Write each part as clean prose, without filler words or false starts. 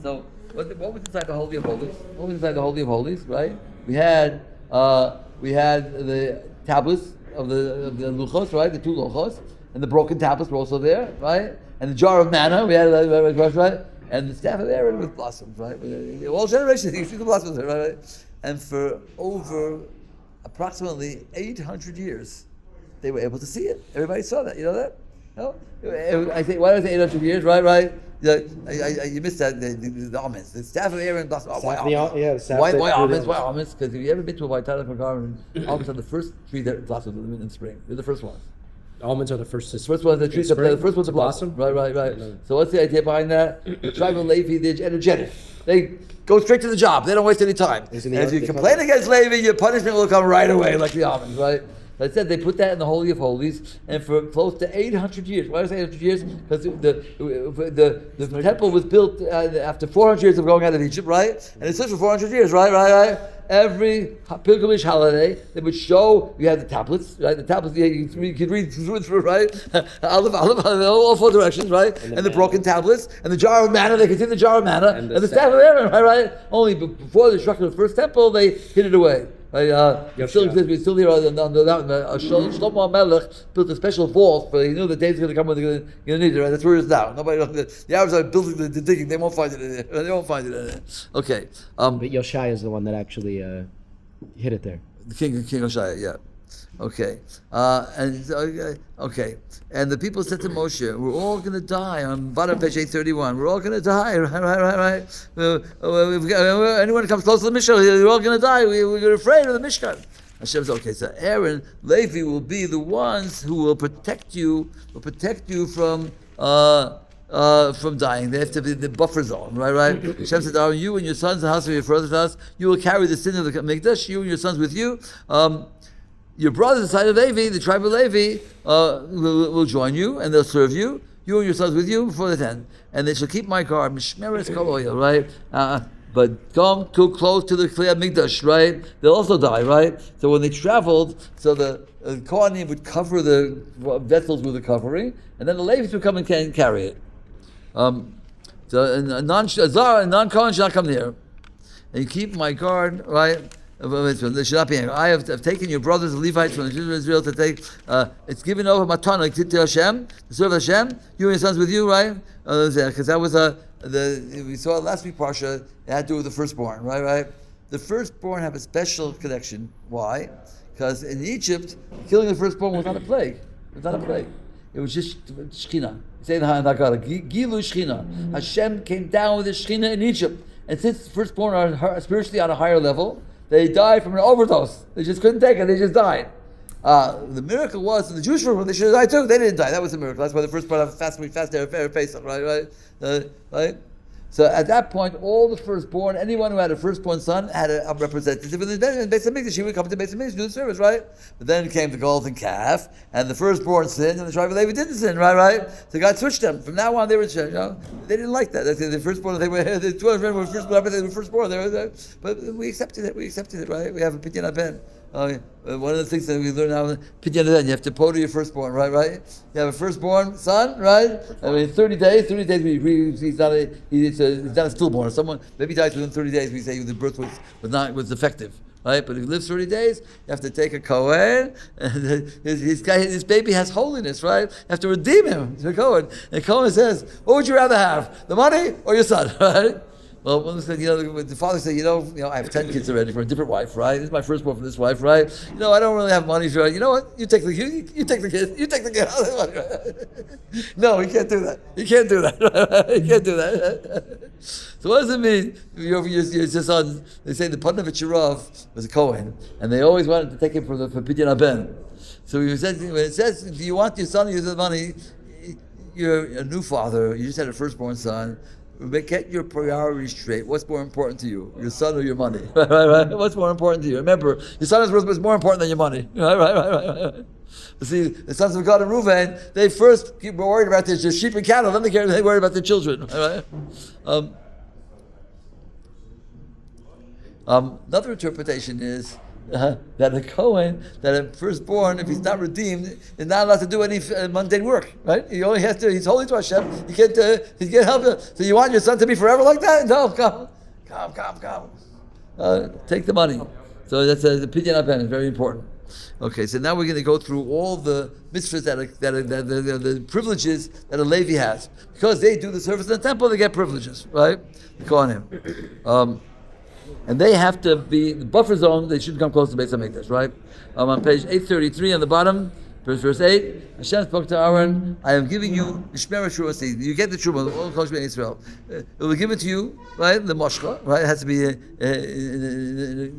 So what was inside the Holy of Holies? What was inside the Holy of Holies? Right? We had the tablets of the luchos, right? The two luchos, and the broken tablets were also there, right? And the jar of manna we had, right? And the staff of Aaron with blossoms, right? All generations, you see the blossoms there, right? And for over approximately 800 years, they were able to see it. Everybody saw that. You know that? No? I say, why do I say 800 years? Right? You missed that. The almonds, the staff of Aaron blossoms. Why almonds? Why almonds? Why almonds? Because if you ever been to a Behaalotecha garden, almonds are the first tree that blossoms in spring. They're the first ones. Almonds are the first. The first ones, the trees. The first ones to blossom. Right. So what's the idea behind that? The tribe of Levi, they're energetic. They go straight to the job. They don't waste any time. And if you complain against Levi, your punishment will come right away, like the almonds, right? I said they put that in the Holy of Holies, and for close to 800 years. Why do I say 800 years? Because the temple was built after 400 years of going out of Egypt, right? And it stood for 400 years, right? Every pilgrimage holiday, they would show, you have the tablets, right? The tablets, you could read through, right? Olive, all four directions, right? And the broken tablets, and the jar of manna, they could see the jar of manna, and the staff of Aaron, right? Only before the destruction of the first temple, they hid it away. Right, still exists. We still here on the Shlomo HaMelech built a special vault, but he knew the day's going to come when they're going to need it. Right? That's where it is now. Nobody, the Arabs are building the digging. They won't find it in there. They won't find it in there. Okay. But Yoshai is the one that actually hit it there. The king Hoshea, yeah. Okay. Okay. And the people said to Moshe, we're all going to die on bottom page 831. We're all going to die, right. If anyone comes close to the Mishkan, we're all going to die. We're afraid of the Mishkan. Hashem said, okay, so Aaron, Levi will be the ones who will protect you from dying. They have to be the buffer zone, right? Hashem said, Aaron, you and your sons, the house of your father's house, you will carry the sin of the Mikdash, you and your sons with you. Your brothers, the side of Levi, the tribe of Levi, will join you and they'll serve you. You and your sons with you before the tent, and they shall keep my guard. Mishmeres kol oil, right? But come too close to the Klei Mikdash, right? They'll also die, right? So when they traveled, so the Kohanim would cover the vessels with a covering, and then the Levites would come and carry it. So a non-Kohen shall not come near. And you keep my guard, right? They should not be angry. I have taken your brothers, the Levites from the children of Israel to take. It's given over matana to Hashem, to serve Hashem. You and your sons with you, right? Because that was we saw last week Parsha. It had to do with the firstborn, right? The firstborn have a special connection. Why? Because in Egypt, killing the firstborn was not a plague. It was just Shechina. Say in the Haggadah, Gilu Shechina. Hashem came down with the Shechina in Egypt, and since the firstborn are spiritually on a higher level, they died from an overdose. They just couldn't take it. They just died. The miracle was in the Jewish world, they should have died too. They didn't die. That was a miracle. That's why the first part of we fast there, Pesach, right? So at that point, all the firstborn, anyone who had a firstborn son had a representative in the Beis Hamikdash. He would come to the Beis Hamikdash to do the service, right? But then came the golden calf, and the firstborn sinned, and the tribe of Levi didn't sin, right? So God switched them. From now on, they were, they didn't like that. The firstborn, the 200 were firstborn, they were firstborn. But we accepted it, right? We have a pidyon ben. One of the things that we learn now, pidyon ben, you have to pay to your firstborn, right? You have a firstborn son, right? 30 days, he's not a stillborn. Someone maybe dies within 30 days, we say the birth was defective. Right, but if he lives 30 days, you have to take a Kohen, and his baby has holiness, right? You have to redeem him to a Kohen. And Kohen says, what would you rather have, the money or your son, right? Well, one said, the father said, I have 10 kids already from a different wife, right? This is my firstborn from this wife, right? I don't really have money for it. You know what? You take the kid. You take the kid. No, he can't do that. He can't do that. So what does it mean? Your son, they say the Panovich Rav was a Kohen, and they always wanted to take him for Pidyon Ben. So he said, when it says, do you want your son to use the money? You're a new father. You just had a firstborn son. Get your priorities straight. What's more important to you, your son or your money? Right. What's more important to you? Remember, your son is more important than your money. Right. See, the sons of God and Reuven, they first were worried about their sheep and cattle, then they worried about their children. Right? Another interpretation is that a Kohen, that a firstborn, if he's not redeemed, is not allowed to do any mundane work, right? He only has to, he's holy to Hashem, he can't help him. So you want your son to be forever like that? No, come. Take the money. So that's the pidyon aben, very important. Okay, so now we're going to go through all the mitzvahs that the privileges that a Levi has. Because they do the service in the temple, they get privileges, right? The Kohanim. And they have to be the buffer zone. They shouldn't come close to Beis Hamikdash, right? On page 833 on the bottom, verse 8, Hashem spoke to Aaron, I am giving you Shmer Shura seed. You get the Truma, all Kosh Ben Israel. It will give it to you, right? The moshcha, right? It has to be, you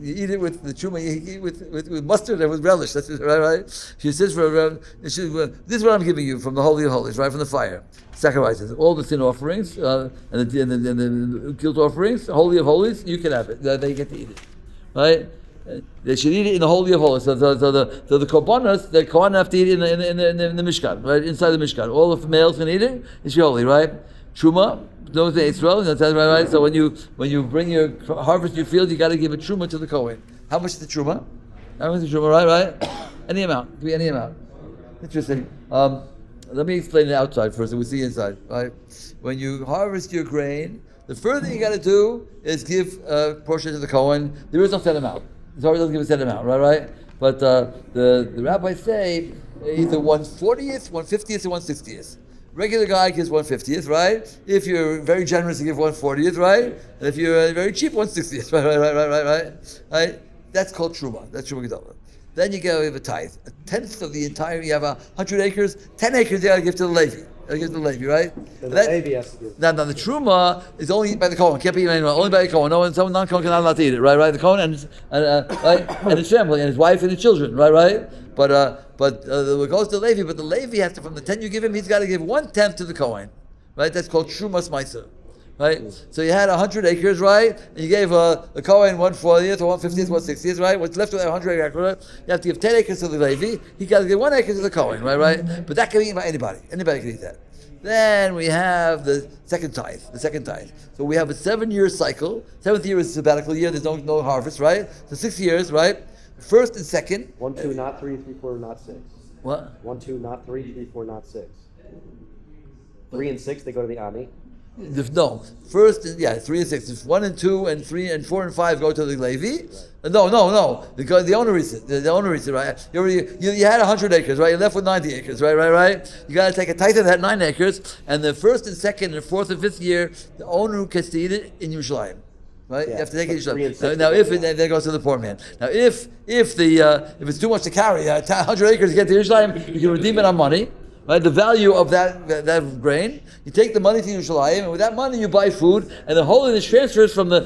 eat it with the Truma, you eat with mustard and with relish. That's right? She says, this is what I'm giving you from the Holy of Holies, right? From the fire. Sacrifices, all the sin offerings, and the guilt offerings, Holy of Holies, you can have it. They get to eat it, right? They should eat it in the Holy of Holies. So the Kohanim, the Kohanim have to eat it in the Mishkan, right? Inside the Mishkan. All the males can eat it. It's holy, right? Truma, those are Israel. That's right. So when you bring your harvest to your field, you got to give a Truma to the Kohen. How much is the Truma? How much is the Truma? Right? Any amount. It could be any amount. Interesting. Let me explain it outside first, and we see inside. Right? When you harvest your grain, the first thing you got to do is give a portion to the Kohen. There is no set amount. The Torah doesn't give a set amount, right? But the rabbis say either 1/40th, 1/50th, or 1/60th. Regular guy gives 1/50th, right? If you're very generous, you give 1/40th, right? And if you're very cheap, 1/60th, right? That's called Truma. That's Truma Gedolah. Then you give a tithe, a tenth of the entire. You have 100 acres, 10 acres you got to give to the Levi. Give the Levi, right? The Levi has to give. Now the Truma is only eaten by the Kohen. Can't be eaten anyone. Only by the Kohen. No one, some non-Kohen cannot allowed to eat it, right? The Kohen and his family and his wife and his children, right? But it goes to the Levi. But the Levi has to, from the 10 you give him, he's got to give 1/10 to the Kohen, right? That's called Trumas Meiser. Right? So you had 100 acres, right? And you gave the Kohen 1/40th or 1/50th, 1/60th, right? What's left of that 100 acres, you have to give 10 acres to the Levi. He got to give 1 acre to the Kohen, right? But that can be eaten by anybody. Anybody can eat that. Then we have the second tithe. So we have a 7-year cycle. 7th year is a sabbatical year. There's no harvest, right? So 6 years, right? First and second. 1, 2, not 3, 3, 4, not 6. What? 1, 2, not 3, 3, 4, not 6. 3 and 6, they go to the Ani. No, first, 3 and 6. If 1 and 2 and 3 and 4 and 5 go to the Levi. No. Because the owner eats it. The owner eats it, right? You had 100 acres, right? You're left with 90 acres, right? You got to take a tithe of that 9 acres, and the first and second and fourth and fifth year, the owner gets to eat it in Yerushalayim. Right? Yeah, you have to take it in Yerushalayim. Now if that goes to the poor man. Now if it's too much to carry, 100 acres to get to Yerushalayim, you can redeem it on money. Right, the value of that grain, you take the money to Yerushalayim, and with that money you buy food, and the holiness transfers from the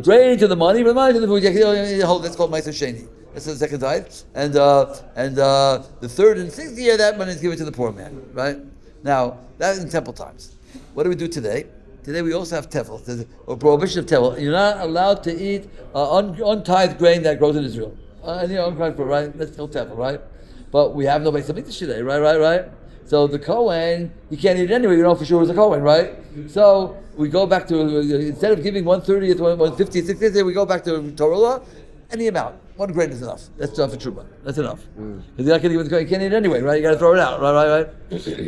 grain to the money, from the money to the food. That's called Ma'aser Sheni. That's the second tithe, and the third and sixth year that money is given to the poor man. Right now, that is in temple times. What do we do today? Today we also have tevel, or prohibition of tevel. You're not allowed to eat untithed grain that grows in Israel. Right? That's called tevel, right? But we have no Beis Hamikdash today, right? So the Kohen, you can't eat it anyway. You know for sure it's a Kohen, right? So we go back to, instead of giving 1/30th, 1/50th, 60th, we go back to Torah law. Any amount, 1 grain is enough. That's enough for Truma. That's enough. Because you're not going to give it to the Kohen. You can't eat it anyway, right? You got to throw it out, right?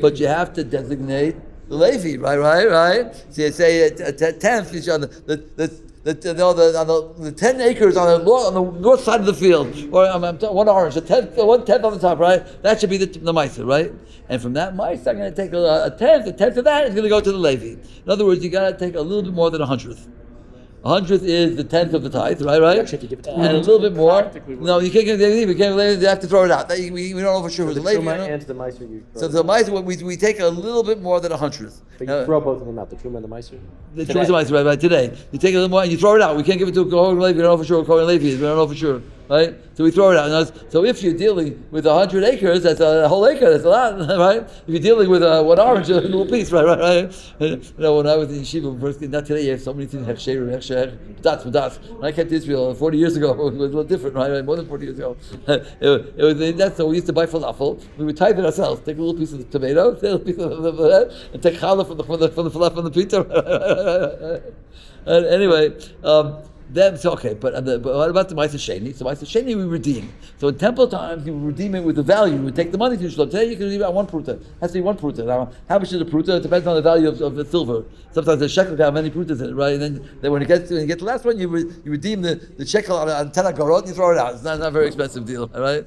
But you have to designate the Levi, right? So you say a tenth is on the 10 acres on the north side of the field, or 1 orange, a 1/10 on the top, right? That should be the Meiser, right? And from that Meiser, I'm going to take a tenth of that is going to go to the Levi. In other words, you got to take a little bit more than 100th. 100th is the 10th of the tithe, right? Actually, if you give it to and a little bit more. No, you can't give it to the Levi. You have to throw it out. We don't know for sure who's the Levi. And the Meiser, so the Meiser, we take a little bit more than 100th. But you throw both of them out, the Truma and the Meiser? The Truma and the Meiser, right? Today. You take a little more and you throw it out. We can't give it to a Kohen Levi. We don't know for sure who Kohen Levi is. We don't know for sure. Right? So we throw it out. So if you're dealing with 100 acres, that's a whole acre, that's a lot, right? If you're dealing with 1 orange, a little piece, right? When I was in yeshiva, not today, you have so many things, hechsher, dots. When I kept Israel 40 years ago, it was a little different, right? More than 40 years ago. That's so we used to buy falafel. We would type it ourselves. Take a little piece of tomato, take a little piece of that, and take challah from the falafel and the pita. Anyway, Then so okay, but what about the Ma'aser Sheni? So Ma'aser Sheni we redeem. So in temple times you redeem it with the value. You would take the money to Shalom. Today you can redeem it on 1 pruta. It has to be 1 pruta. Now, how much is a pruta? It depends on the value of the silver. Sometimes the shekel can have many prutas in it, right? And then when you get to the last one, you redeem the shekel on 10 agarot and you throw it out. It's not a very expensive deal, all right?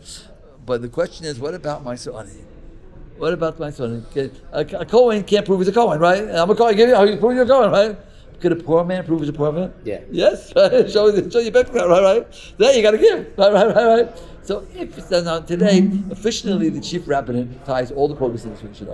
But the question is, what about Ma'aser Ani? What about Ma'aser Ani? A Kohen can't prove he's a Kohen, right? I'm a Kohen. You prove you're a Kohen, right? Could a poor man prove he's a poor man? Yeah. Yes, right? Show your background, right? Then you got to give, right? So if it's done on today, officially the chief rabbinate ties all the produce in Israel, you should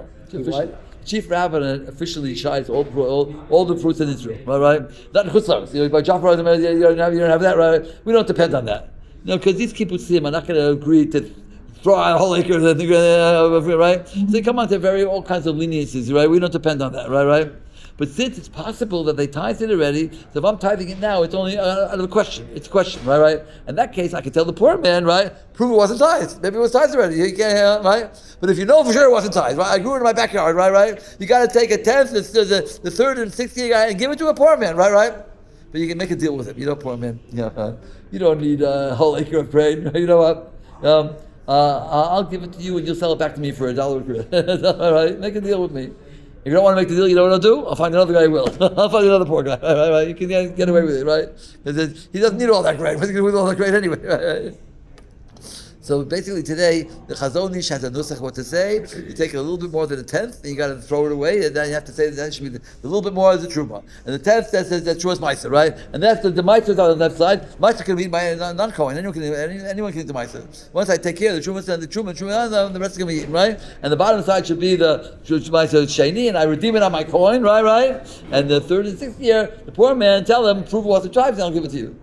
know. Chief rabbinate officially ties all the fruits in Israel, right? Not in Chutzlaritz. By Jafar, you don't have that, right? We don't depend on that. Because these kibbutzim are not going to agree to throw out a whole acre, right? So they come on to all kinds of leniencies, right? We don't depend on that, right? But since it's possible that they tithed it already, so if I'm tithing it now, it's only out of the question. It's a question, right? In that case, I can tell the poor man, right? Prove it wasn't tithed. Maybe it was tithed already. You can't, right? But if you know for sure it wasn't tithed, right? I grew it in my backyard, right? You got to take a tenth, the third and 60th guy, and give it to a poor man, right? But you can make a deal with him. You know, poor man. You don't need a whole acre of grain. You know what? I'll give it to you, and you'll sell it back to me for $1. All right? Make a deal with me. If you don't want to make the deal, you know what I'll do? I'll find another guy who will. I'll find another poor guy. Right? You can get away with it, right? Because he doesn't need all that grain. What's he going to do with all that grain anyway? Right? So basically today, the Chazon Ish has a nusach what to say. You take a little bit more than a tenth, and you got to throw it away, and then you have to say that it should be a little bit more as a truma. And the tenth says that truma is meiser, right? And that's the meiser is on the left side. Meiser can be eaten by a non-Kohen. Anyone can eat the meiser. Once I take care of the truma, and the rest is going to be eaten, right? And the bottom side should be the meiser sheni, and I redeem it on my coin, right? And the third and sixth year, the poor man, tell him, prove what the tribes, and I'll give it to you.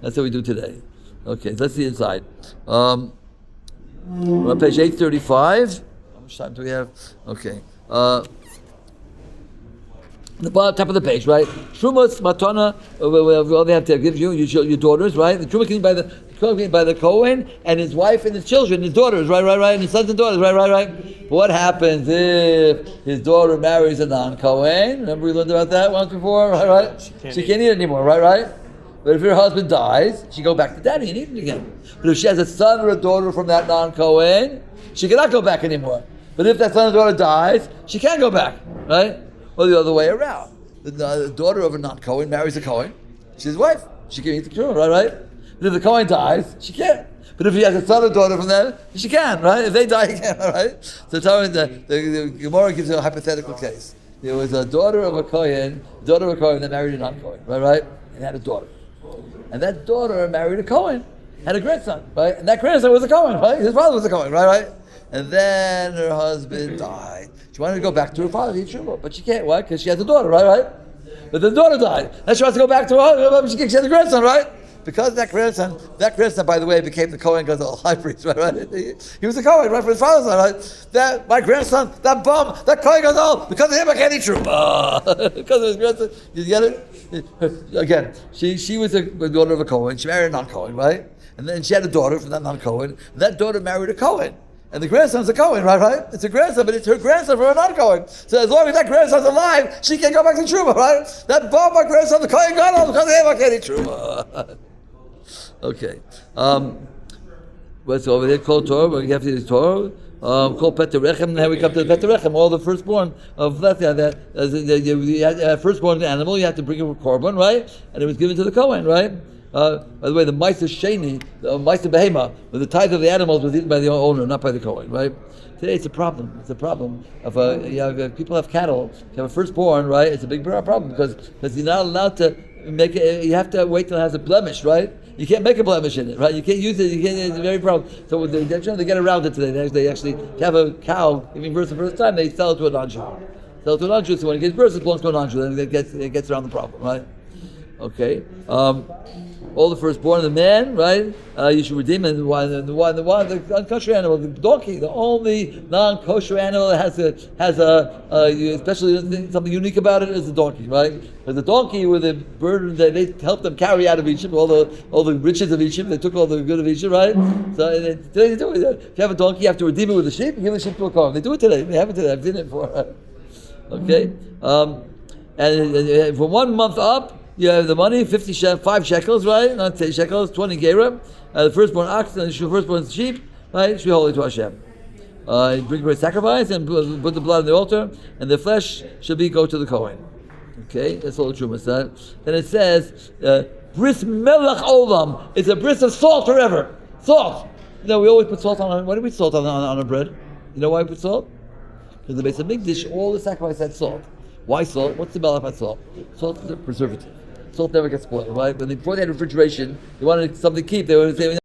That's what we do today. Okay, so let's see inside. We're on page 835. How much time do we have? Okay. The bottom, top of the page, right? Trumas matana. All they have to give you your daughters, right? The truma can by the Kohen and his wife and his children, his daughters, right? And his sons and daughters, right? But what happens if his daughter marries a non-Kohen? Remember we learned about that once before, right? She can't eat it anymore, right? But if her husband dies, she go back to daddy and eat it again. But if she has a son or a daughter from that non-Kohen, she cannot go back anymore. But if that son or daughter dies, she can go back, right? Or the other way around. The daughter of a non-Kohen marries a Kohen. She's his wife. She can eat the truma, right? But if the Kohen dies, she can't. But if he has a son or daughter from them, she can, right? If they die, he can, right? So the Gemara gives you a hypothetical case. There was a daughter of a Kohen that married a non-Kohen, right? And had a daughter. And that daughter married a Kohen, had a grandson, right? And that grandson was a Kohen, right? His father was a Kohen, right? And then her husband died. She wanted to go back to her father to eat truma, but she can't. Why? Because she has a daughter, right? But the daughter died. Then she wants to go back to her husband. She has a grandson, right? Because that grandson, by the way, became the Kohen Gadol high priest, right? He was a Kohen, right, for his father's son, right? That my grandson, that bum, that Kohen Gadol, because of him I can't eat truma. Because of his grandson, you get it? Again, she was a daughter of a Kohen. She married a non-Kohen, right? And then she had a daughter from that non-Kohen. That daughter married a Kohen. And the grandson's a Kohen, right? It's a grandson, but it's her grandson from a non-Kohen. So as long as that grandson's alive, she can go back to truma, right? That bum, my grandson, the Kohen Gadol, because of him I can't eat truma. Okay. What's over there called Torah? We have to use Torah. Called Petterechem. And now we come to the Petterechem, all the firstborn of that firstborn animal. You have to bring a korban, right? And it was given to the Kohen, right? By the way, the Ma'aser Sheni, the Ma'aser Behema, the tithe of the animals was eaten by the owner, not by the Kohen, right? Today it's a problem. It's a problem. If people have cattle, if you have a firstborn, right? It's a big problem because you're not allowed to make it. You have to wait till it has a blemish, right? You can't make a blemish in it, right? You can't use it. It's a very problem. So they get around it today. They actually have a cow giving birth the first time. They sell it to a non-Jew. So when it gives birth, it belongs to a non-Jew. Then it gets around the problem, right? Okay. All the firstborn of the man, right? You should redeem it. The non-kosher animal, the donkey, the only non-kosher animal that has a especially something unique about it is the donkey, right? Because the donkey with the burden that they helped them carry out of Egypt, all the riches of Egypt, they took all the good of Egypt, right? So today they do it. If you have a donkey, you have to redeem it with a sheep. You give the sheep to a Kohen. They do it today. They have it today. I've seen it before. Okay, and from 1 month up. You have the money, 5 shekels, right? Not 10 shekels, 20 gerah. The firstborn ox and the firstborn sheep, right? Should be holy to Hashem. Bring a sacrifice and put the blood on the altar, and the flesh should go to the Kohen. Okay, that's all the Truma said. Then it says, bris melach olam. It's a bris of salt forever. Salt. You know, we always put salt on. Why do we put salt on our bread? You know why we put salt? Because the base of big dish, all the sacrifice had salt. Why salt? What's the melach about salt? Salt is a preservative. Salt never gets spoiled, right? Before they had refrigeration, they wanted something to keep. They were saying,